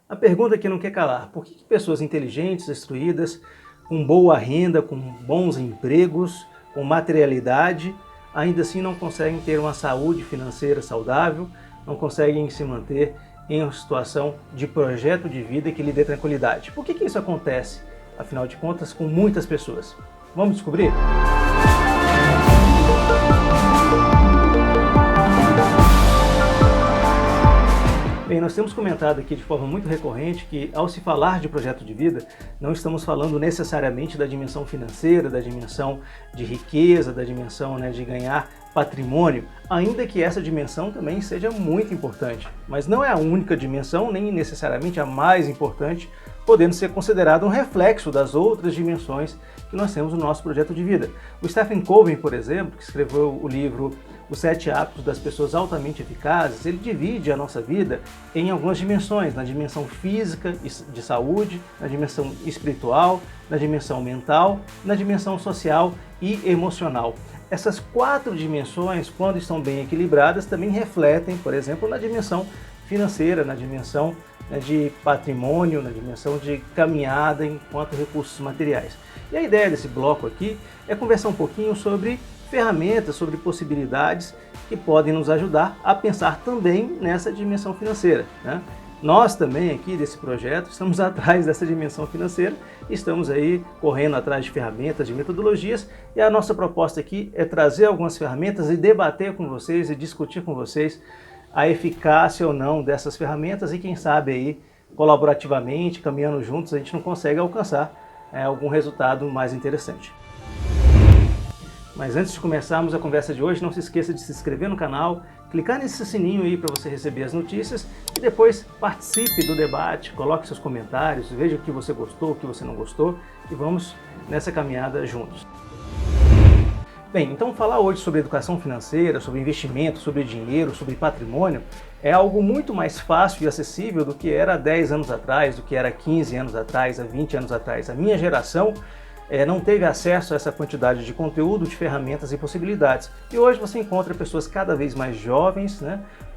A pergunta que não quer calar: por que pessoas inteligentes, instruídas, com boa renda, com bons empregos, com materialidade, ainda assim não conseguem ter uma saúde financeira saudável, não conseguem se manter em uma situação de projeto de vida que lhe dê tranquilidade? Por que isso acontece, afinal de contas, com muitas pessoas? Vamos descobrir? Bem, nós temos comentado aqui de forma muito recorrente que, ao se falar de projeto de vida, não estamos falando necessariamente da dimensão financeira, da dimensão de riqueza, da dimensão, de ganhar patrimônio, ainda que essa dimensão também seja muito importante. Mas não é a única dimensão, nem necessariamente a mais importante, podendo ser considerado um reflexo das outras dimensões que nós temos no nosso projeto de vida. O Stephen Covey, por exemplo, que escreveu o livro Os 7 Hábitos das Pessoas Altamente Eficazes, ele divide a nossa vida em algumas dimensões: na dimensão física de saúde, na dimensão espiritual, na dimensão mental, na dimensão social e emocional. Essas 4 dimensões, quando estão bem equilibradas, também refletem, por exemplo, na dimensão financeira, na dimensão de patrimônio, na dimensão de caminhada enquanto recursos materiais. E a ideia desse bloco aqui é conversar um pouquinho sobre ferramentas, sobre possibilidades que podem nos ajudar a pensar também nessa dimensão financeira, Nós também aqui desse projeto estamos atrás dessa dimensão financeira, estamos aí correndo atrás de ferramentas, de metodologias, e a nossa proposta aqui é trazer algumas ferramentas e debater com vocês e discutir com vocês a eficácia ou não dessas ferramentas, e quem sabe aí, colaborativamente, caminhando juntos, a gente não consegue alcançar algum resultado mais interessante. Mas antes de começarmos a conversa de hoje, não se esqueça de se inscrever no canal, clicar nesse sininho aí para você receber as notícias e depois participe do debate, coloque seus comentários, veja o que você gostou, o que você não gostou, e vamos nessa caminhada juntos. Bem, então falar hoje sobre educação financeira, sobre investimento, sobre dinheiro, sobre patrimônio, é algo muito mais fácil e acessível do que era há 10 anos atrás, do que era há 15 anos atrás, há 20 anos atrás. A minha geração não teve acesso a essa quantidade de conteúdo, de ferramentas e possibilidades. E hoje você encontra pessoas cada vez mais jovens,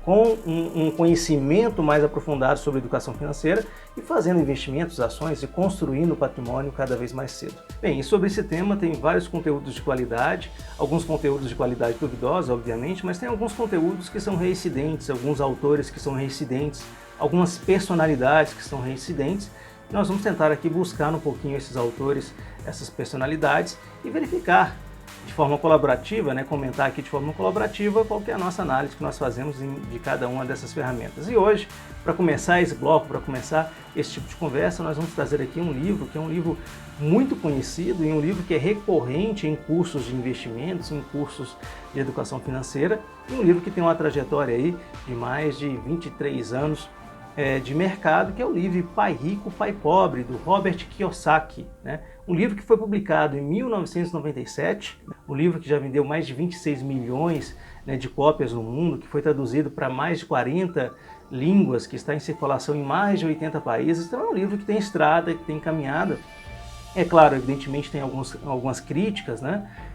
com um conhecimento mais aprofundado sobre educação financeira e fazendo investimentos, ações e construindo patrimônio cada vez mais cedo. Bem, e sobre esse tema tem vários conteúdos de qualidade, alguns conteúdos de qualidade duvidosa, obviamente, mas tem alguns conteúdos que são reincidentes, alguns autores que são reincidentes, algumas personalidades que são reincidentes. Nós vamos tentar aqui buscar um pouquinho esses autores, essas personalidades, e verificar de forma colaborativa, comentar aqui de forma colaborativa qual que é a nossa análise que nós fazemos de cada uma dessas ferramentas. E hoje, para começar esse bloco, para começar esse tipo de conversa, nós vamos trazer aqui um livro que é um livro muito conhecido e um livro que é recorrente em cursos de investimentos, em cursos de educação financeira, e um livro que tem uma trajetória aí de mais de 23 anos de mercado, que é o livro Pai Rico, Pai Pobre, do Robert Kiyosaki, Um livro que foi publicado em 1997, um livro que já vendeu mais de 26 milhões de cópias no mundo, que foi traduzido para mais de 40 línguas, que está em circulação em mais de 80 países. Então é um livro que tem estrada, que tem caminhada. É claro, evidentemente tem algumas críticas,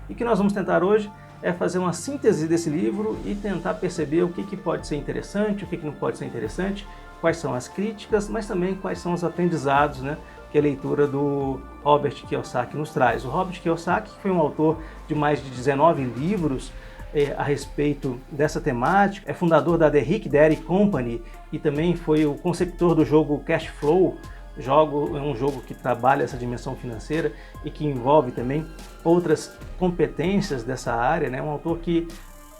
E que nós vamos tentar hoje é fazer uma síntese desse livro e tentar perceber o que pode ser interessante, o que não pode ser interessante, quais são as críticas, mas também quais são os aprendizados, que a leitura do Robert Kiyosaki nos traz. O Robert Kiyosaki foi um autor de mais de 19 livros a respeito dessa temática, é fundador da The Rick Daddy Company e também foi o conceptor do jogo Cash Flow. É um jogo que trabalha essa dimensão financeira e que envolve também outras competências dessa área. Um autor que,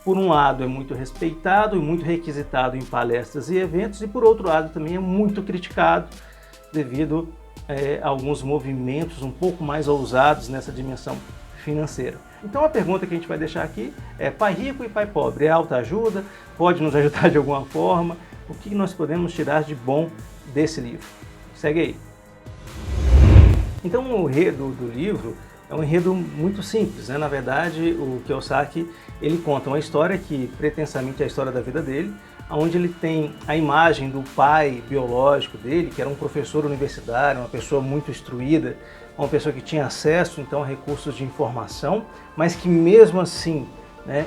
por um lado, é muito respeitado e muito requisitado em palestras e eventos, e por outro lado também é muito criticado devido a alguns movimentos um pouco mais ousados nessa dimensão financeira. Então a pergunta que a gente vai deixar aqui é: Pai Rico e Pai Pobre é autoajuda? Pode nos ajudar de alguma forma? O que nós podemos tirar de bom desse livro? Segue aí. Então o enredo do livro é um enredo muito simples, Na verdade, o Kiyosaki ele conta uma história que pretensamente é a história da vida dele, onde ele tem a imagem do pai biológico dele, que era um professor universitário, uma pessoa muito instruída, uma pessoa que tinha acesso então a recursos de informação, mas que mesmo assim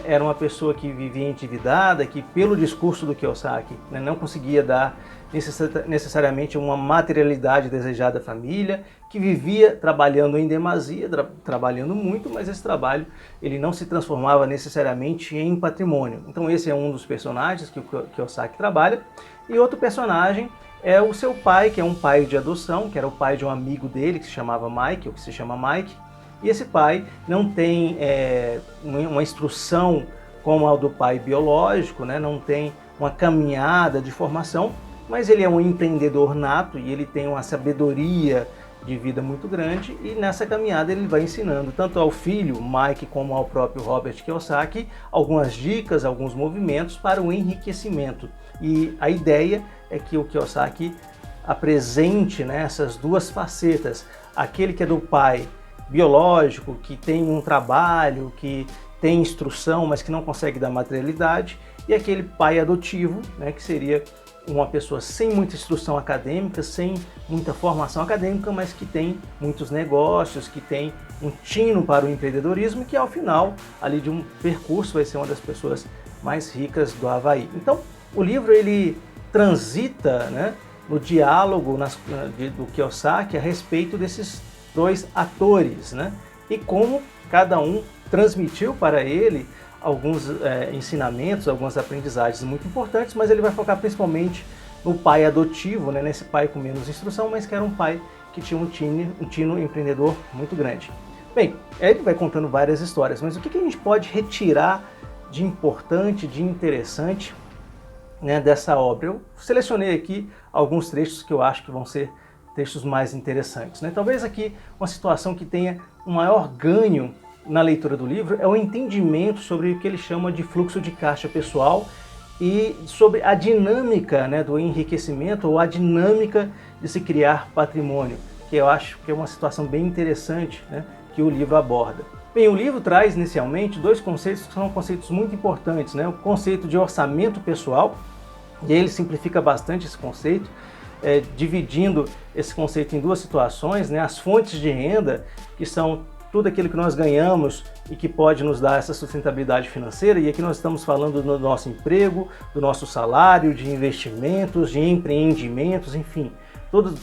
era uma pessoa que vivia endividada, que pelo discurso do Kiyosaki não conseguia dar necessariamente uma materialidade desejada da família, que vivia trabalhando em demasia, trabalhando muito, mas esse trabalho ele não se transformava necessariamente em patrimônio. Então esse é um dos personagens que o Kiyosaki trabalha. E outro personagem é o seu pai, que é um pai de adoção, que era o pai de um amigo dele que se chamava Mike, ou que se chama Mike. E esse pai não tem uma instrução como a do pai biológico, né? Não tem uma caminhada de formação, mas ele é um empreendedor nato e ele tem uma sabedoria de vida muito grande, e nessa caminhada ele vai ensinando tanto ao filho, Mike, como ao próprio Robert Kiyosaki, algumas dicas, alguns movimentos para o enriquecimento. E a ideia é que o Kiyosaki apresente, né, essas duas facetas, aquele que é do pai biológico, que tem um trabalho, que tem instrução, mas que não consegue dar materialidade, e aquele pai adotivo, né, que seria uma pessoa sem muita instrução acadêmica, sem muita formação acadêmica, mas que tem muitos negócios, que tem um tino para o empreendedorismo, que ao final ali de um percurso vai ser uma das pessoas mais ricas do Havaí. Então, o livro ele transita, né, no diálogo do Kiyosaki a respeito desses dois atores, né, e como cada um transmitiu para ele alguns ensinamentos, algumas aprendizagens muito importantes, mas ele vai focar principalmente no pai adotivo, né, nesse pai com menos instrução, mas que era um pai que tinha um tino empreendedor muito grande. Bem, ele vai contando várias histórias, mas o que a gente pode retirar de importante, de interessante, né, dessa obra? Eu selecionei aqui alguns trechos que eu acho que vão ser trechos mais interessantes, né? Talvez aqui uma situação que tenha um maior ganho na leitura do livro é o entendimento sobre o que ele chama de fluxo de caixa pessoal e sobre a dinâmica, né, do enriquecimento, ou a dinâmica de se criar patrimônio, que eu acho que é uma situação bem interessante, né, que o livro aborda. Bem, o livro traz inicialmente dois conceitos que são conceitos muito importantes, né? O conceito de orçamento pessoal, e ele simplifica bastante esse conceito, dividindo esse conceito em duas situações, né? As fontes de renda, que são tudo aquilo que nós ganhamos e que pode nos dar essa sustentabilidade financeira, e aqui nós estamos falando do nosso emprego, do nosso salário, de investimentos, de empreendimentos, enfim,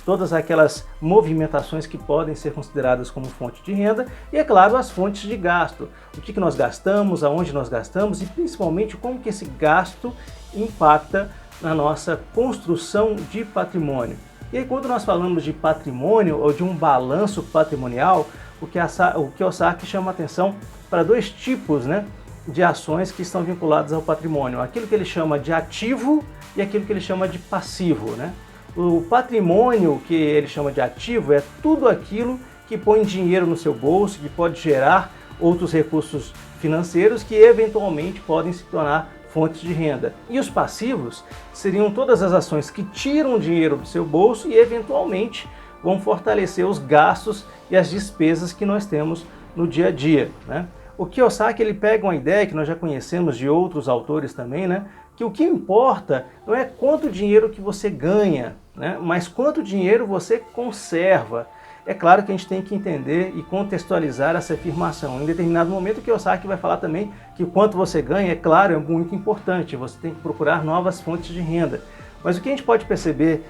todas aquelas movimentações que podem ser consideradas como fonte de renda, e é claro, as fontes de gasto, o que nós gastamos, aonde nós gastamos e principalmente como que esse gasto impacta na nossa construção de patrimônio. E aí quando nós falamos de patrimônio ou de um balanço patrimonial, o Kiyosaki chama atenção para dois tipos, né, de ações que estão vinculadas ao patrimônio. Aquilo que ele chama de ativo e aquilo que ele chama de passivo, né? O patrimônio que ele chama de ativo é tudo aquilo que põe dinheiro no seu bolso, que pode gerar outros recursos financeiros que eventualmente podem se tornar fontes de renda. E os passivos seriam todas as ações que tiram dinheiro do seu bolso e eventualmente vão fortalecer os gastos e as despesas que nós temos no dia a dia, né? O Kiyosaki ele pega uma ideia que nós já conhecemos de outros autores também, né? Que o que importa não é quanto dinheiro que você ganha, né? Mas quanto dinheiro você conserva. É claro que a gente tem que entender e contextualizar essa afirmação. Em determinado momento o Kiyosaki vai falar também que o quanto você ganha, é claro, é muito importante. Você tem que procurar novas fontes de renda. Mas o que a gente pode perceber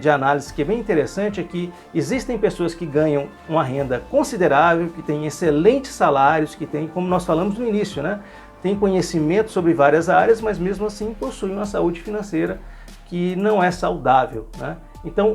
de análise que é bem interessante é que existem pessoas que ganham uma renda considerável, que têm excelentes salários, que têm, como nós falamos no início, né, têm conhecimento sobre várias áreas, mas mesmo assim possuem uma saúde financeira que não é saudável, né? Então,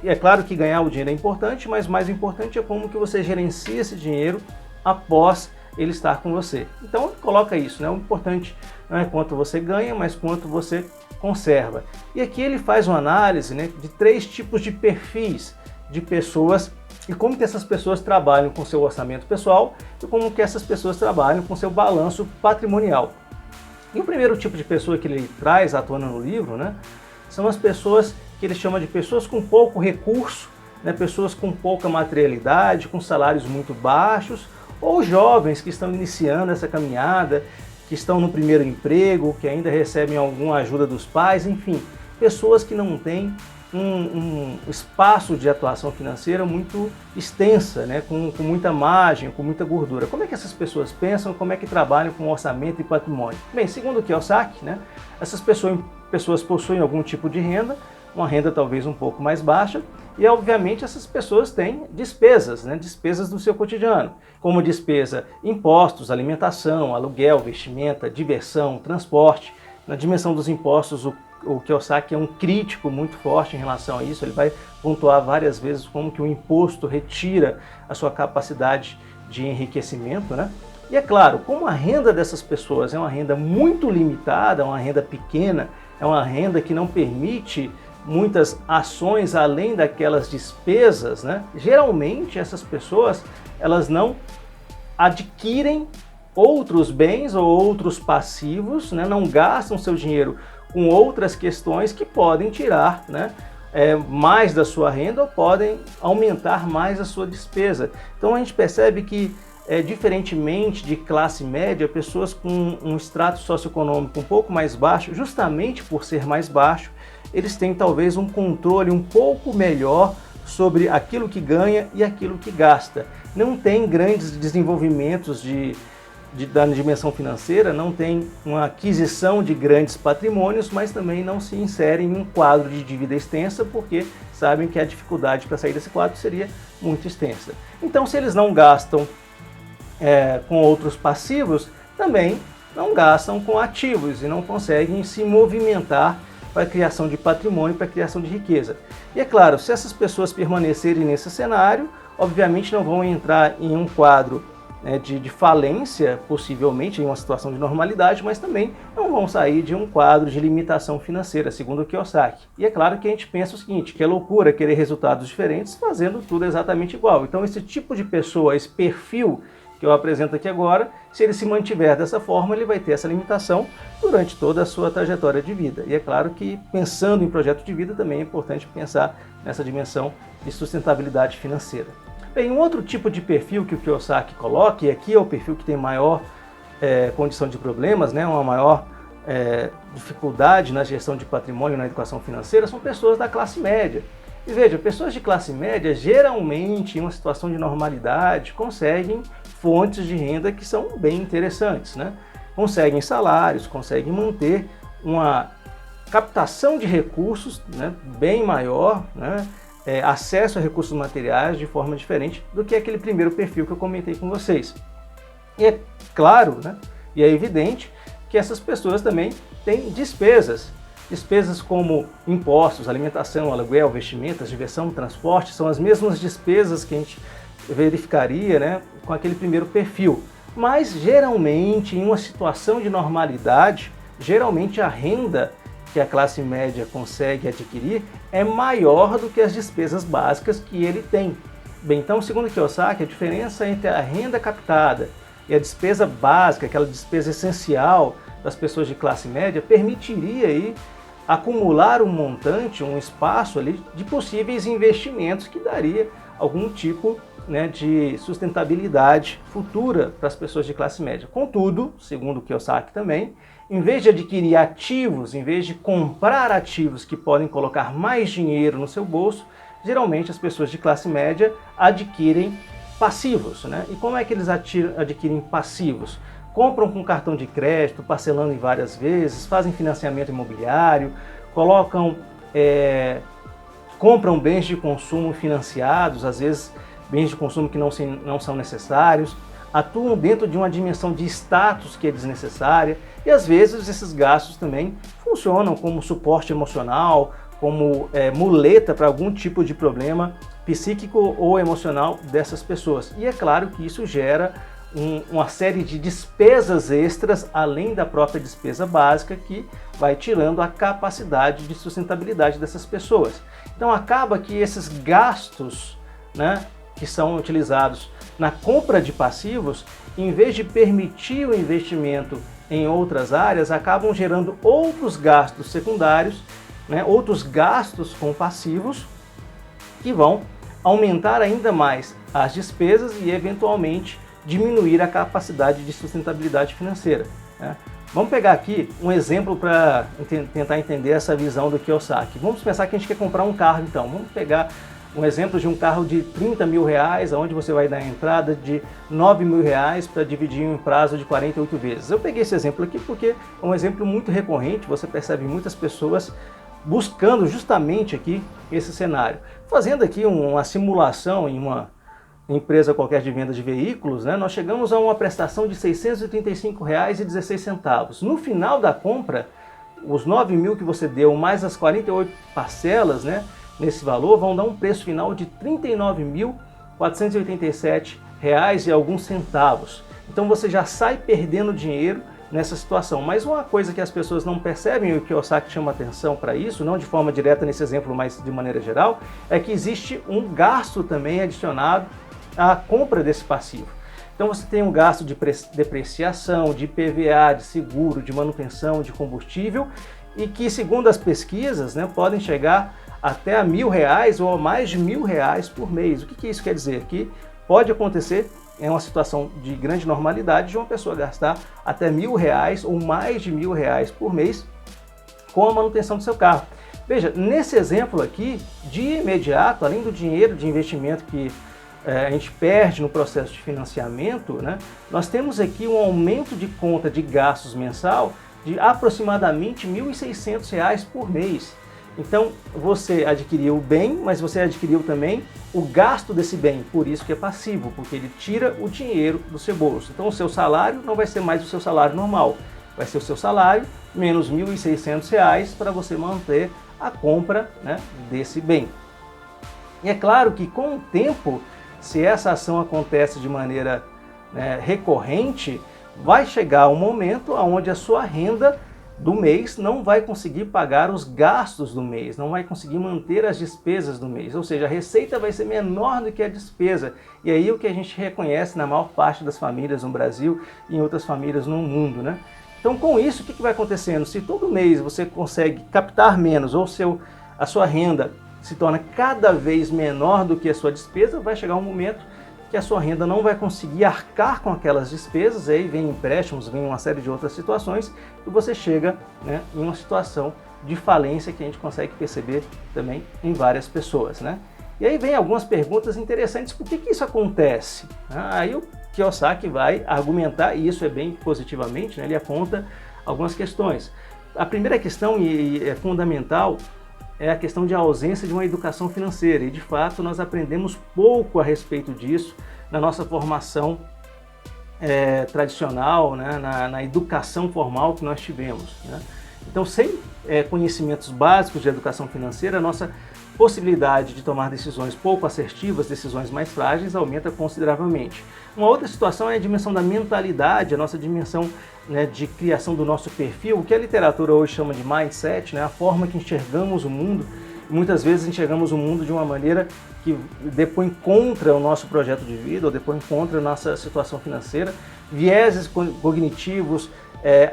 é claro que ganhar o dinheiro é importante, mas mais importante é como que você gerencia esse dinheiro após ele estar com você. Então, coloca isso, né? O importante não é quanto você ganha, mas quanto você conserva. E aqui ele faz uma análise, né, de 3 tipos de perfis de pessoas e como que essas pessoas trabalham com seu orçamento pessoal e como que essas pessoas trabalham com seu balanço patrimonial. E o primeiro tipo de pessoa que ele traz atuando no livro, né, são as pessoas que ele chama de pessoas com pouco recurso, né, pessoas com pouca materialidade, com salários muito baixos, ou jovens que estão iniciando essa caminhada, que estão no primeiro emprego, que ainda recebem alguma ajuda dos pais, enfim, pessoas que não têm um espaço de atuação financeira muito extensa, né, com muita margem, com muita gordura. Como é que essas pessoas pensam, como é que trabalham com orçamento e patrimônio? Bem, segundo o Kiyosaki, né, essas pessoas possuem algum tipo de renda, uma renda talvez um pouco mais baixa, e obviamente essas pessoas têm despesas, né? Despesas do seu cotidiano, como despesa, impostos, alimentação, aluguel, vestimenta, diversão, transporte. Na dimensão dos impostos, o Kiyosaki é um crítico muito forte em relação a isso. Ele vai pontuar várias vezes como que o imposto retira a sua capacidade de enriquecimento, né? E é claro, como a renda dessas pessoas é uma renda muito limitada, uma renda pequena, é uma renda que não permite muitas ações além daquelas despesas, né? Geralmente essas pessoas, elas não adquirem outros bens ou outros passivos, né? Não gastam seu dinheiro com outras questões que podem tirar, né? Mais da sua renda ou podem aumentar mais a sua despesa. Então a gente percebe que, diferentemente de classe média, pessoas com um extrato socioeconômico um pouco mais baixo, justamente por ser mais baixo, eles têm talvez um controle um pouco melhor sobre aquilo que ganha e aquilo que gasta. Não tem grandes desenvolvimentos da dimensão financeira, não tem uma aquisição de grandes patrimônios, mas também não se inserem em um quadro de dívida extensa, porque sabem que a dificuldade para sair desse quadro seria muito extensa. Então, se eles não gastam com outros passivos, também não gastam com ativos e não conseguem se movimentar para a criação de patrimônio, para a criação de riqueza. E é claro, se essas pessoas permanecerem nesse cenário, obviamente não vão entrar em um quadro de falência, possivelmente em uma situação de normalidade, mas também não vão sair de um quadro de limitação financeira, segundo o Kiyosaki. E é claro que a gente pensa o seguinte, que é loucura querer resultados diferentes fazendo tudo exatamente igual. Então esse tipo de pessoa, esse perfil que eu apresento aqui agora, se ele se mantiver dessa forma, ele vai ter essa limitação durante toda a sua trajetória de vida. E é claro que, pensando em projeto de vida, também é importante pensar nessa dimensão de sustentabilidade financeira. Bem, um outro tipo de perfil que o Kiyosaki coloca, e aqui é o perfil que tem maior condição de problemas, né, uma maior dificuldade na gestão de patrimônio, na educação financeira, são pessoas da classe média. E veja, pessoas de classe média, geralmente, em uma situação de normalidade, conseguem fontes de renda que são bem interessantes, né? Conseguem salários, conseguem manter uma captação de recursos, né, bem maior, né? Acesso a recursos materiais de forma diferente do que aquele primeiro perfil que eu comentei com vocês. E é claro, né, e é evidente que essas pessoas também têm despesas. Despesas como impostos, alimentação, aluguel, vestimentas, diversão, transporte, são as mesmas despesas que a gente verificaria, né, com aquele primeiro perfil. Mas geralmente, em uma situação de normalidade, geralmente a renda que a classe média consegue adquirir é maior do que as despesas básicas que ele tem. Bem, então, segundo Kiyosaki, a diferença entre a renda captada e a despesa básica, aquela despesa essencial das pessoas de classe média, permitiria aí acumular um montante, um espaço ali de possíveis investimentos que daria algum tipo, né, de sustentabilidade futura para as pessoas de classe média. Contudo, segundo o Kiyosaki também, em vez de adquirir ativos, em vez de comprar ativos que podem colocar mais dinheiro no seu bolso, geralmente as pessoas de classe média adquirem passivos, né? E como é que eles adquirem passivos? Compram com cartão de crédito, parcelando em várias vezes, fazem financiamento imobiliário, compram bens de consumo financiados, às vezes bens de consumo que não são necessários, atuam dentro de uma dimensão de status que é desnecessária e às vezes esses gastos também funcionam como suporte emocional, como muleta para algum tipo de problema psíquico ou emocional dessas pessoas. E é claro que isso gera uma série de despesas extras, além da própria despesa básica, que vai tirando a capacidade de sustentabilidade dessas pessoas. Então acaba que esses gastos, né, que são utilizados na compra de passivos, em vez de permitir o investimento em outras áreas, acabam gerando outros gastos secundários, né, outros gastos com passivos, que vão aumentar ainda mais as despesas e, eventualmente, diminuir a capacidade de sustentabilidade financeira, né? Vamos pegar aqui um exemplo para tentar entender essa visão do Kiyosaki. Vamos pensar que a gente quer comprar um carro, então. Vamos pegar um exemplo de um carro de 30 mil reais, onde você vai dar a entrada de 9 mil reais para dividir em um prazo de 48 vezes. Eu peguei esse exemplo aqui porque é um exemplo muito recorrente, você percebe muitas pessoas buscando justamente aqui esse cenário. Fazendo aqui uma simulação em uma empresa qualquer de venda de veículos, né, nós chegamos a uma prestação de R$ 635,16. No final da compra, os 9.000 que você deu, mais as 48 parcelas, né, nesse valor, vão dar um preço final de R$ 39.487 e alguns centavos. Então você já sai perdendo dinheiro nessa situação. Mas uma coisa que as pessoas não percebem, e o Kiyosaki chama atenção para isso, não de forma direta nesse exemplo, mas de maneira geral, é que existe um gasto também adicionado à compra desse passivo. Então você tem um gasto de depreciação, de IPVA, de seguro, de manutenção, de combustível, e que, segundo as pesquisas, né, podem chegar até a R$ 1.000 ou a mais de R$ 1.000 por mês. O que isso quer dizer? Que pode acontecer, é uma situação de grande normalidade, de uma pessoa gastar até R$ 1.000 ou mais de R$ 1.000 por mês com a manutenção do seu carro. Veja, nesse exemplo aqui, de imediato, além do dinheiro de investimento que a gente perde no processo de financiamento, né, nós temos aqui um aumento de conta de gastos mensal de aproximadamente R$ 1.600 por mês. Então você adquiriu o bem, mas você adquiriu também o gasto desse bem, por isso que é passivo, porque ele tira o dinheiro do seu bolso. Então o seu salário não vai ser mais o seu salário normal, vai ser o seu salário menos R$ 1.600 para você manter a compra, né, desse bem. E é claro que com o tempo, se essa ação acontece de maneira, né, recorrente, vai chegar um momento onde a sua renda do mês não vai conseguir pagar os gastos do mês, não vai conseguir manter as despesas do mês, ou seja, a receita vai ser menor do que a despesa. E aí o que a gente reconhece na maior parte das famílias no Brasil e em outras famílias no mundo, né? Então com isso, o que vai acontecendo? Se todo mês você consegue captar menos ou a sua renda se torna cada vez menor do que a sua despesa, vai chegar um momento que a sua renda não vai conseguir arcar com aquelas despesas, aí vem empréstimos, vem uma série de outras situações, e você chega, né, em uma situação de falência que a gente consegue perceber também em várias pessoas, né? E aí vem algumas perguntas interessantes, por que isso acontece? Aí o Kiyosaki vai argumentar, e isso é bem positivamente, né, ele aponta algumas questões. A primeira questão, e é fundamental, é a questão de ausência de uma educação financeira, e de fato nós aprendemos pouco a respeito disso na nossa formação tradicional, né, na educação formal que nós tivemos, né? Então, sem conhecimentos básicos de educação financeira, a nossa possibilidade de tomar decisões pouco assertivas, decisões mais frágeis, aumenta consideravelmente. Uma outra situação é a dimensão da mentalidade, a nossa dimensão, né, de criação do nosso perfil, o que a literatura hoje chama de mindset, né, a forma que enxergamos o mundo. Muitas vezes enxergamos o mundo de uma maneira que depõe contra o nosso projeto de vida, ou depõe contra a nossa situação financeira, vieses cognitivos,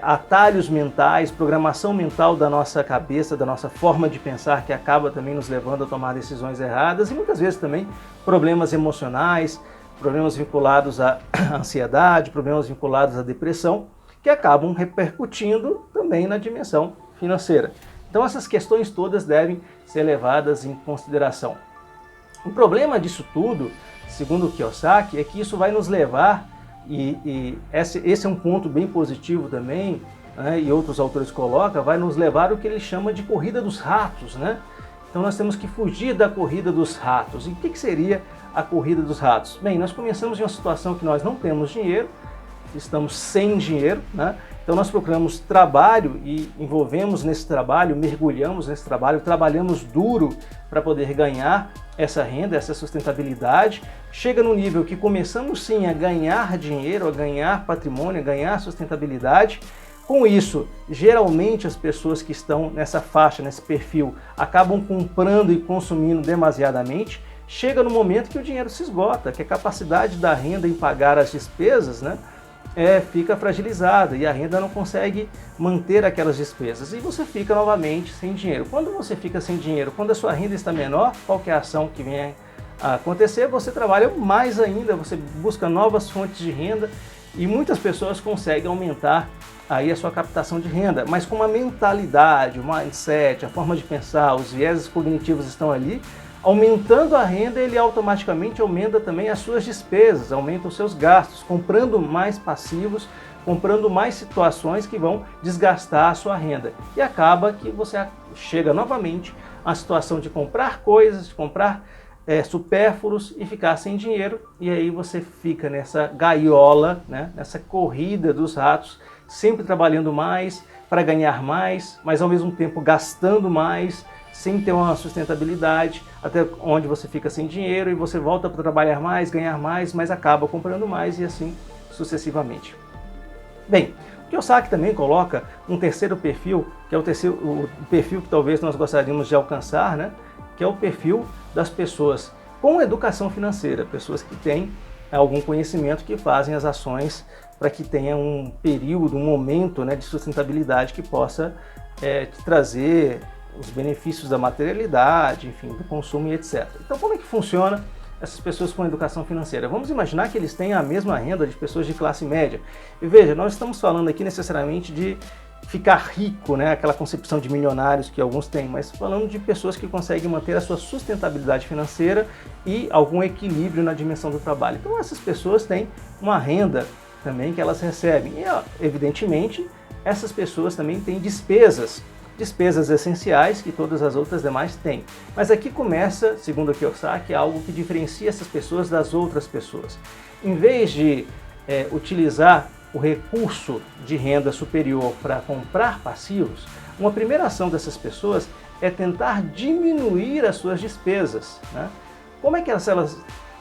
atalhos mentais, programação mental da nossa cabeça, da nossa forma de pensar, que acaba também nos levando a tomar decisões erradas, e muitas vezes também problemas emocionais, problemas vinculados à ansiedade, problemas vinculados à depressão, que acabam repercutindo também na dimensão financeira. Então essas questões todas devem ser levadas em consideração. O problema disso tudo, segundo o Kiyosaki, é que isso vai nos levar, e esse é um ponto bem positivo também, né, e outros autores colocam, vai nos levar ao que ele chama de corrida dos ratos, né? Então nós temos que fugir da corrida dos ratos. E o que seria a corrida dos ratos? Bem, nós começamos em uma situação que nós não temos dinheiro, estamos sem dinheiro, né? Então nós procuramos trabalho e envolvemos nesse trabalho, mergulhamos nesse trabalho, trabalhamos duro para poder ganhar essa renda, essa sustentabilidade. Chega no nível que começamos sim a ganhar dinheiro, a ganhar patrimônio, a ganhar sustentabilidade. Com isso, geralmente as pessoas que estão nessa faixa, nesse perfil, acabam comprando e consumindo demasiadamente. Chega no momento que o dinheiro se esgota, que a capacidade da renda em pagar as despesas, né, fica fragilizada e a renda não consegue manter aquelas despesas e você fica novamente sem dinheiro. Quando você fica sem dinheiro, quando a sua renda está menor, qual que é a ação que vem a acontecer? Você trabalha mais ainda, você busca novas fontes de renda e muitas pessoas conseguem aumentar aí a sua captação de renda, mas com uma mentalidade, o mindset, a forma de pensar, os vieses cognitivos estão ali. Aumentando a renda, ele automaticamente aumenta também as suas despesas, aumenta os seus gastos, comprando mais passivos, comprando mais situações que vão desgastar a sua renda. E acaba que você chega novamente à situação de comprar coisas, de comprar supérfluos e ficar sem dinheiro, e aí você fica nessa gaiola, né, nessa corrida dos ratos, sempre trabalhando mais para ganhar mais, mas ao mesmo tempo gastando mais, sem ter uma sustentabilidade, até onde você fica sem dinheiro e você volta para trabalhar mais, ganhar mais, mas acaba comprando mais e assim sucessivamente. Bem, o Kiyosaki também coloca um terceiro perfil, que é o perfil que talvez nós gostaríamos de alcançar, né? Que é o perfil das pessoas com educação financeira, pessoas que têm algum conhecimento, que fazem as ações para que tenha um período, um momento, né, de sustentabilidade que possa te trazer os benefícios da materialidade, enfim, do consumo e etc. Então, como é que funciona essas pessoas com educação financeira? Vamos imaginar que eles têm a mesma renda de pessoas de classe média. E veja, nós estamos falando aqui necessariamente de ficar rico, né? Aquela concepção de milionários que alguns têm, mas falando de pessoas que conseguem manter a sua sustentabilidade financeira e algum equilíbrio na dimensão do trabalho. Então essas pessoas têm uma renda também que elas recebem e, evidentemente, essas pessoas também têm despesas essenciais que todas as outras demais têm. Mas aqui começa, segundo o Kiyosaki, algo que diferencia essas pessoas das outras pessoas. Em vez de utilizar o recurso de renda superior para comprar passivos, uma primeira ação dessas pessoas é tentar diminuir as suas despesas, né? Como é que elas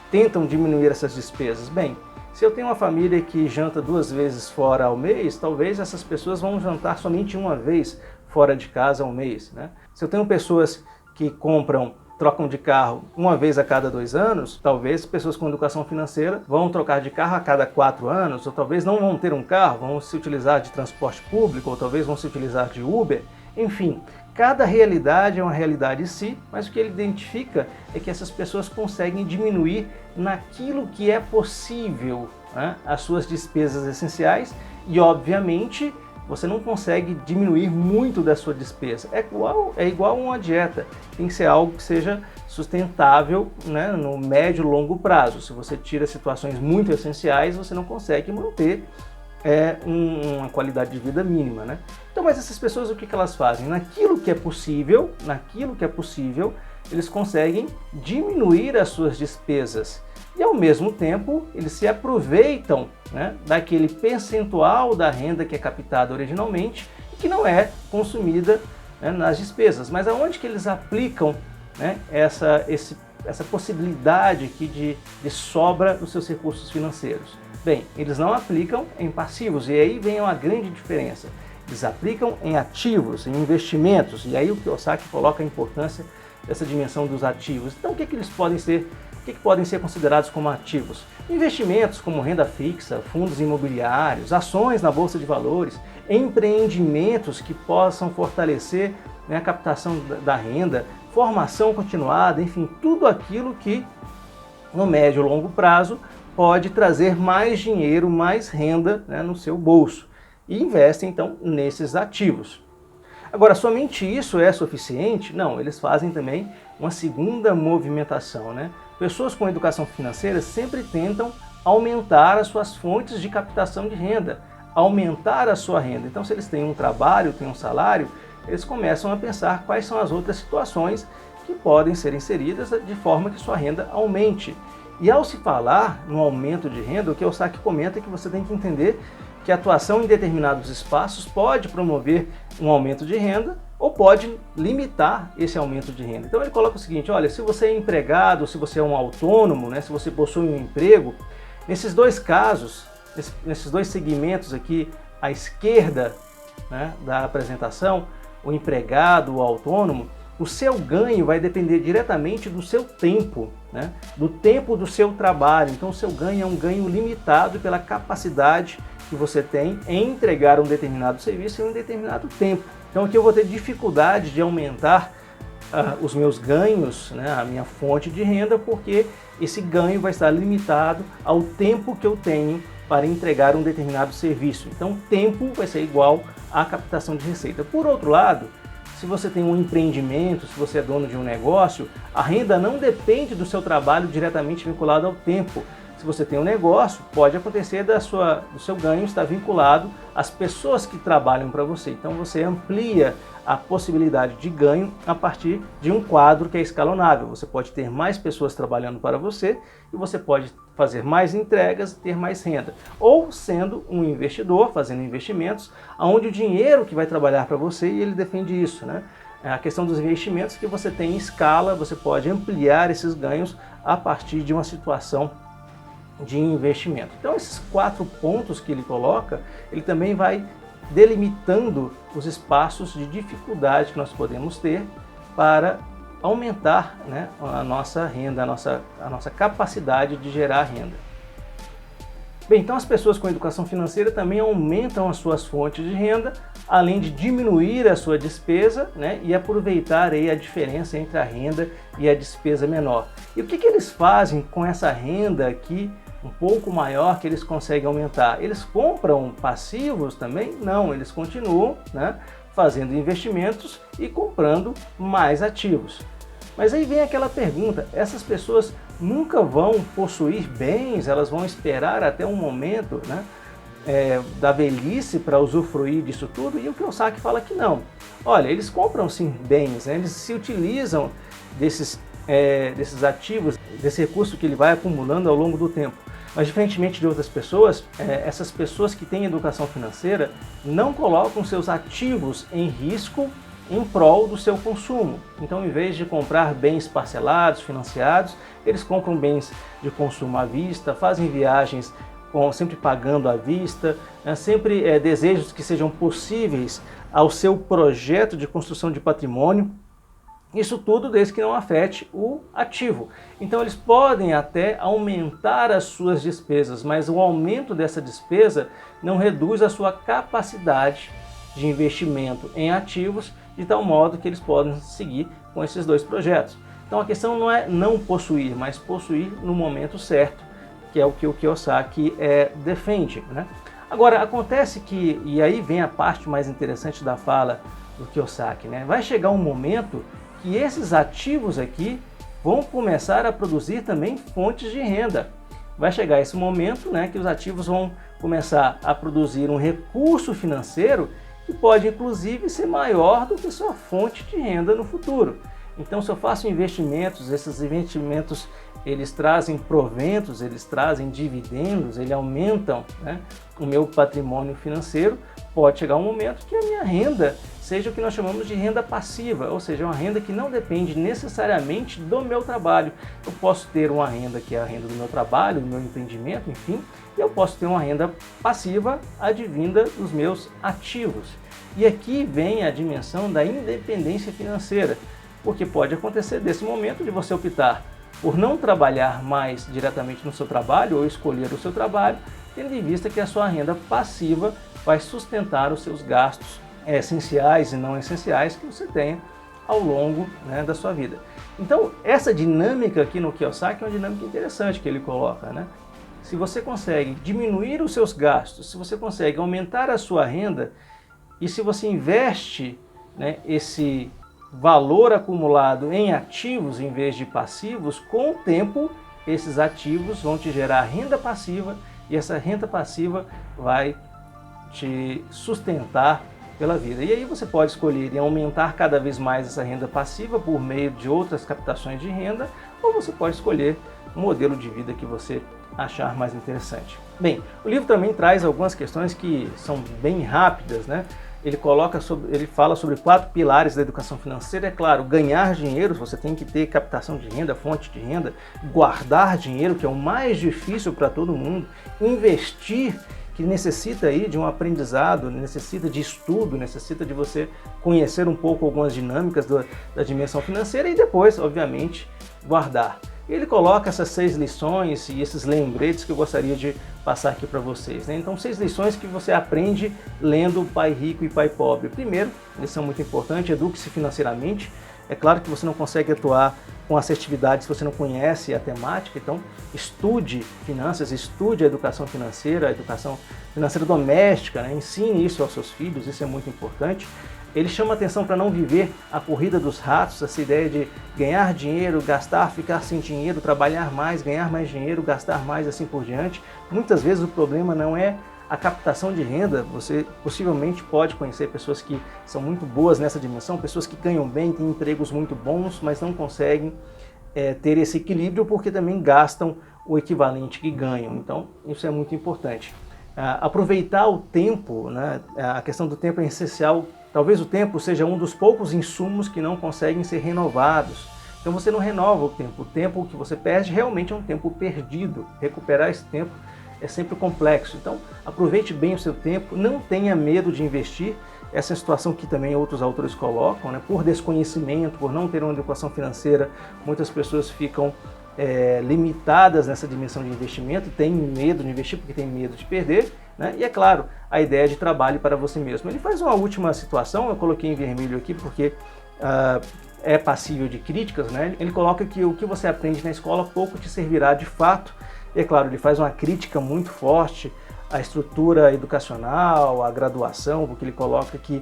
tentam diminuir essas despesas? Bem, se eu tenho uma família que janta 2 vezes fora ao mês, talvez essas pessoas vão jantar somente uma vez fora de casa ao mês, né? Se eu tenho pessoas que trocam de carro uma vez a cada 2 anos, talvez pessoas com educação financeira vão trocar de carro a cada 4 anos, ou talvez não vão ter um carro, vão se utilizar de transporte público, ou talvez vão se utilizar de Uber. Enfim, cada realidade é uma realidade em si, mas o que ele identifica é que essas pessoas conseguem diminuir naquilo que é possível, né, as suas despesas essenciais e, obviamente, você não consegue diminuir muito da sua despesa. É igual a uma dieta. Tem que ser algo que seja sustentável, né, no médio e longo prazo. Se você tira situações muito essenciais, você não consegue manter uma qualidade de vida mínima, né? Então, mas essas pessoas, o que elas fazem? Naquilo que é possível, eles conseguem diminuir as suas despesas. E ao mesmo tempo, eles se aproveitam, né, daquele percentual da renda que é captada originalmente e que não é consumida, né, nas despesas. Mas aonde que eles aplicam, né, essa possibilidade aqui de sobra dos seus recursos financeiros? Bem, eles não aplicam em passivos, e aí vem uma grande diferença. Eles aplicam em ativos, em investimentos, e aí o Kiyosaki coloca a importância dessa dimensão dos ativos. Então, o que eles podem ser? O que podem ser considerados como ativos? Investimentos como renda fixa, fundos imobiliários, ações na bolsa de valores, empreendimentos que possam fortalecer, né, a captação da renda, formação continuada, enfim, tudo aquilo que no médio e longo prazo pode trazer mais dinheiro, mais renda, né, no seu bolso. E investem então nesses ativos. Agora, somente isso é suficiente? Não, eles fazem também uma segunda movimentação, né? Pessoas com educação financeira sempre tentam aumentar as suas fontes de captação de renda, aumentar a sua renda. Então, se eles têm um trabalho, têm um salário, eles começam a pensar quais são as outras situações que podem ser inseridas de forma que sua renda aumente. E ao se falar no aumento de renda, o Kiyosaki comenta que você tem que entender que a atuação em determinados espaços pode promover um aumento de renda ou pode limitar esse aumento de renda. Então ele coloca o seguinte: olha, se você é empregado, se você é um autônomo, né, se você possui um emprego, nesses 2 casos, nesses 2 segmentos aqui à esquerda, né, da apresentação, o empregado, o autônomo, o seu ganho vai depender diretamente do seu tempo, né, do tempo do seu trabalho. Então o seu ganho é um ganho limitado pela capacidade que você tem em entregar um determinado serviço em um determinado tempo. Então aqui eu vou ter dificuldade de aumentar os meus ganhos, né, a minha fonte de renda, porque esse ganho vai estar limitado ao tempo que eu tenho para entregar um determinado serviço. Então tempo vai ser igual à captação de receita. Por outro lado, se você tem um empreendimento, se você é dono de um negócio, a renda não depende do seu trabalho diretamente vinculado ao tempo, Se você tem um negócio, pode acontecer do seu ganho estar vinculado às pessoas que trabalham para você. Então você amplia a possibilidade de ganho a partir de um quadro que é escalonável. Você pode ter mais pessoas trabalhando para você e você pode fazer mais entregas e ter mais renda. Ou sendo um investidor, fazendo investimentos, onde o dinheiro que vai trabalhar para você, e ele defende isso, né? A questão dos investimentos que você tem em escala, você pode ampliar esses ganhos a partir de uma situação de investimento. Então esses 4 pontos que ele coloca, ele também vai delimitando os espaços de dificuldade que nós podemos ter para aumentar, né, a nossa renda, a nossa capacidade de gerar renda. Bem, então as pessoas com educação financeira também aumentam as suas fontes de renda, além de diminuir a sua despesa, né, e aproveitar aí a diferença entre a renda e a despesa menor. E o que eles fazem com essa renda aqui um pouco maior que eles conseguem aumentar? Eles compram passivos também? Não, eles continuam, né, fazendo investimentos e comprando mais ativos. Mas aí vem aquela pergunta, essas pessoas nunca vão possuir bens, elas vão esperar até um momento, né, da velhice para usufruir disso tudo? E o Kiyosaki fala que não. Olha, eles compram sim bens, né, eles se utilizam desses ativos, desse recurso que ele vai acumulando ao longo do tempo. Mas diferentemente de outras pessoas, essas pessoas que têm educação financeira não colocam seus ativos em risco em prol do seu consumo. Então, em vez de comprar bens parcelados, financiados, eles compram bens de consumo à vista, fazem viagens sempre pagando à vista, sempre desejos que sejam possíveis ao seu projeto de construção de patrimônio. Isso tudo desde que não afete o ativo. Então eles podem até aumentar as suas despesas, mas o aumento dessa despesa não reduz a sua capacidade de investimento em ativos, de tal modo que eles podem seguir com esses 2 projetos. Então a questão não é não possuir, mas possuir no momento certo, que é o que o Kiyosaki defende, né? Agora, acontece que, e aí vem a parte mais interessante da fala do Kiyosaki, né? Vai chegar um momento que esses ativos aqui vão começar a produzir também fontes de renda. Vai chegar esse momento, né, que os ativos vão começar a produzir um recurso financeiro que pode inclusive ser maior do que sua fonte de renda no futuro. Então, se eu faço investimentos, esses investimentos eles trazem proventos, eles trazem dividendos, eles aumentam, né, o meu patrimônio financeiro, pode chegar um momento que a minha renda seja o que nós chamamos de renda passiva, ou seja, uma renda que não depende necessariamente do meu trabalho. Eu posso ter uma renda que é a renda do meu trabalho, do meu empreendimento, enfim, e eu posso ter uma renda passiva advinda dos meus ativos. E aqui vem a dimensão da independência financeira, porque pode acontecer desse momento de você optar por não trabalhar mais diretamente no seu trabalho ou escolher o seu trabalho, tendo em vista que a sua renda passiva vai sustentar os seus gastos essenciais e não essenciais que você tenha ao longo, né, da sua vida. Então, essa dinâmica aqui no Kiyosaki é uma dinâmica interessante que ele coloca, né? Se você consegue diminuir os seus gastos, se você consegue aumentar a sua renda e se você investe, né, esse valor acumulado em ativos em vez de passivos, com o tempo esses ativos vão te gerar renda passiva e essa renda passiva vai te sustentar pela vida. E aí você pode escolher em aumentar cada vez mais essa renda passiva por meio de outras captações de renda, ou você pode escolher um modelo de vida que você achar mais interessante. Bem, o livro também traz algumas questões que são bem rápidas, né? Ele fala sobre 4 pilares da educação financeira. É claro, ganhar dinheiro, você tem que ter captação de renda, fonte de renda, guardar dinheiro, que é o mais difícil para todo mundo, investir, que necessita aí de um aprendizado, necessita de estudo, necessita de você conhecer um pouco algumas dinâmicas da dimensão financeira e depois, obviamente, guardar. Ele coloca essas 6 lições e esses lembretes que eu gostaria de passar aqui para vocês, né? Então, 6 lições que você aprende lendo Pai Rico e Pai Pobre. Primeiro, lição muito importante, eduque-se financeiramente. É claro que você não consegue atuar com assertividade se você não conhece a temática, então estude finanças, estude a educação financeira doméstica, né? Ensine isso aos seus filhos, isso é muito importante. ele chama atenção para não viver a corrida dos ratos, essa ideia de ganhar dinheiro, gastar, ficar sem dinheiro, trabalhar mais, ganhar mais dinheiro, gastar mais, assim por diante. Muitas vezes o problema não é a captação de renda. Você possivelmente pode conhecer pessoas que são muito boas nessa dimensão, pessoas que ganham bem, têm empregos muito bons, mas não conseguem ter esse equilíbrio porque também gastam o equivalente que ganham. Então, isso é muito importante. Aproveitar o tempo, né? A questão do tempo é essencial. Talvez o tempo seja um dos poucos insumos que não conseguem ser renovados. Então você não renova o tempo. O tempo que você perde realmente é um tempo perdido. Recuperar esse tempo é sempre complexo. Então aproveite bem o seu tempo, não tenha medo de investir. Essa é a situação que também outros autores colocam, né? Por desconhecimento, por não ter uma educação financeira, muitas pessoas ficam limitadas nessa dimensão de investimento, têm medo de investir porque têm medo de perder, né? E é claro, a ideia de trabalho para você mesmo. Ele faz uma última situação, eu coloquei em vermelho aqui porque é passível de críticas, né? Ele coloca que o que você aprende na escola pouco te servirá de fato. E é claro, ele faz uma crítica muito forte à estrutura educacional, à graduação, porque ele coloca que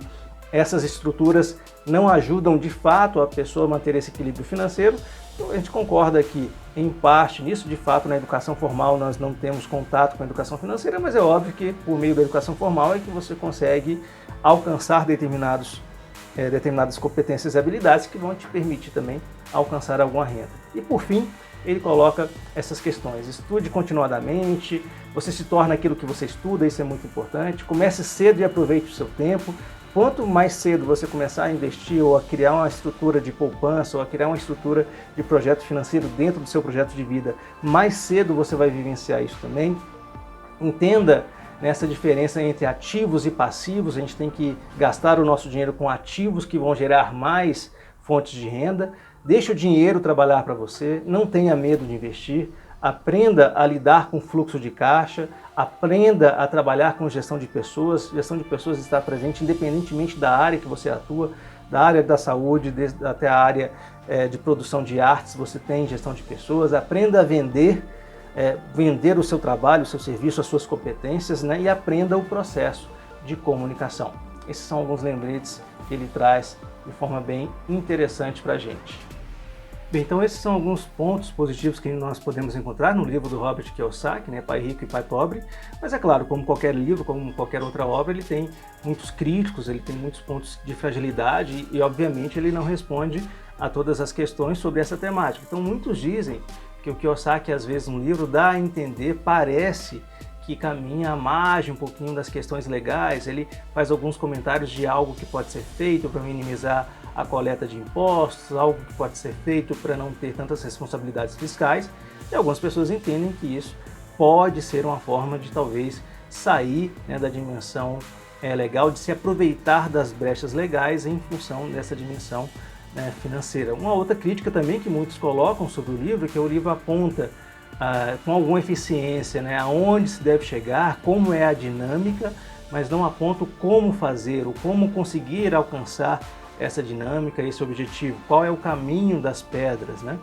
essas estruturas não ajudam de fato a pessoa a manter esse equilíbrio financeiro. Então, a gente concorda que, em parte, nisso, de fato, na educação formal nós não temos contato com a educação financeira, mas é óbvio que, por meio da educação formal, é que você consegue alcançar determinadas competências e habilidades que vão te permitir também alcançar alguma renda. E, por fim, ele coloca essas questões. Estude continuadamente, você se torna aquilo que você estuda, isso é muito importante. Comece cedo e aproveite o seu tempo. Quanto mais cedo você começar a investir ou a criar uma estrutura de poupança ou a criar uma estrutura de projeto financeiro dentro do seu projeto de vida, mais cedo você vai vivenciar isso também. Entenda nessa diferença entre ativos e passivos. A gente tem que gastar o nosso dinheiro com ativos que vão gerar mais fontes de renda. Deixe o dinheiro trabalhar para você, não tenha medo de investir. Aprenda a lidar com fluxo de caixa, aprenda a trabalhar com gestão de pessoas. Gestão de pessoas está presente independentemente da área que você atua, da área da saúde, até a área de produção de artes, você tem gestão de pessoas. Aprenda a vender o seu trabalho, o seu serviço, as suas competências, né? E aprenda o processo de comunicação. Esses são alguns lembretes que ele traz de forma bem interessante para a gente. Bem, então esses são alguns pontos positivos que nós podemos encontrar no livro do Robert Kiyosaki, né, Pai Rico e Pai Pobre. Mas é claro, como qualquer livro, como qualquer outra obra, ele tem muitos críticos, ele tem muitos pontos de fragilidade e obviamente ele não responde a todas as questões sobre essa temática. Então muitos dizem que o Kiyosaki às vezes no livro dá a entender, parece que caminha à margem um pouquinho das questões legais. Ele faz alguns comentários de algo que pode ser feito para minimizar a coleta de impostos, algo que pode ser feito para não ter tantas responsabilidades fiscais, e algumas pessoas entendem que isso pode ser uma forma de talvez sair, né, da dimensão legal, de se aproveitar das brechas legais em função dessa dimensão, né, financeira. Uma outra crítica também que muitos colocam sobre o livro é que o livro aponta com alguma eficiência, né, aonde se deve chegar, como é a dinâmica, mas não aponta como fazer, ou como conseguir alcançar essa dinâmica, esse objetivo, qual é o caminho das pedras, né?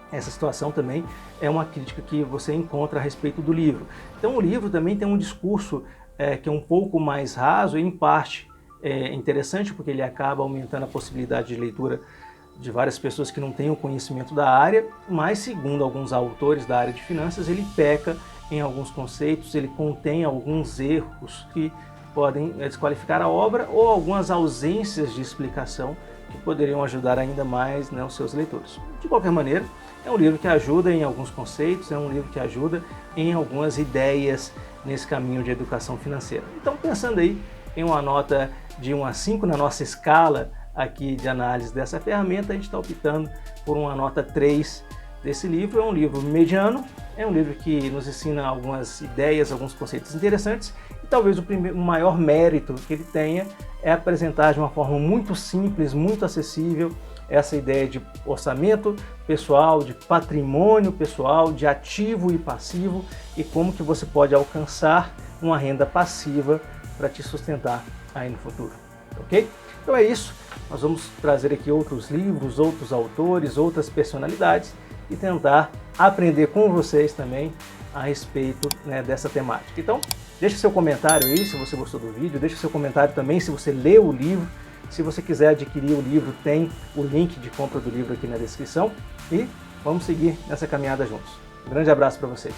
Essa situação também é uma crítica que você encontra a respeito do livro. Então o livro também tem um discurso que é um pouco mais raso e em parte interessante porque ele acaba aumentando a possibilidade de leitura de várias pessoas que não têm o conhecimento da área, mas segundo alguns autores da área de finanças, ele peca em alguns conceitos, ele contém alguns erros que podem desqualificar a obra ou algumas ausências de explicação que poderiam ajudar ainda mais, né, os seus leitores. De qualquer maneira, é um livro que ajuda em alguns conceitos, é um livro que ajuda em algumas ideias nesse caminho de educação financeira. Então, pensando aí em uma nota de 1 a 5 na nossa escala aqui de análise dessa ferramenta, a gente está optando por uma nota 3 desse livro. É um livro mediano, é um livro que nos ensina algumas ideias, alguns conceitos interessantes, e talvez o maior mérito que ele tenha é apresentar de uma forma muito simples, muito acessível, essa ideia de orçamento pessoal, de patrimônio pessoal, de ativo e passivo, e como que você pode alcançar uma renda passiva para te sustentar aí no futuro, ok? Então é isso, nós vamos trazer aqui outros livros, outros autores, outras personalidades e tentar aprender com vocês também a respeito, né, dessa temática. Então, deixe seu comentário aí se você gostou do vídeo, deixe seu comentário também se você leu o livro, Se você quiser adquirir o livro, tem o link de compra do livro aqui na descrição e vamos seguir nessa caminhada juntos. Um grande abraço para vocês.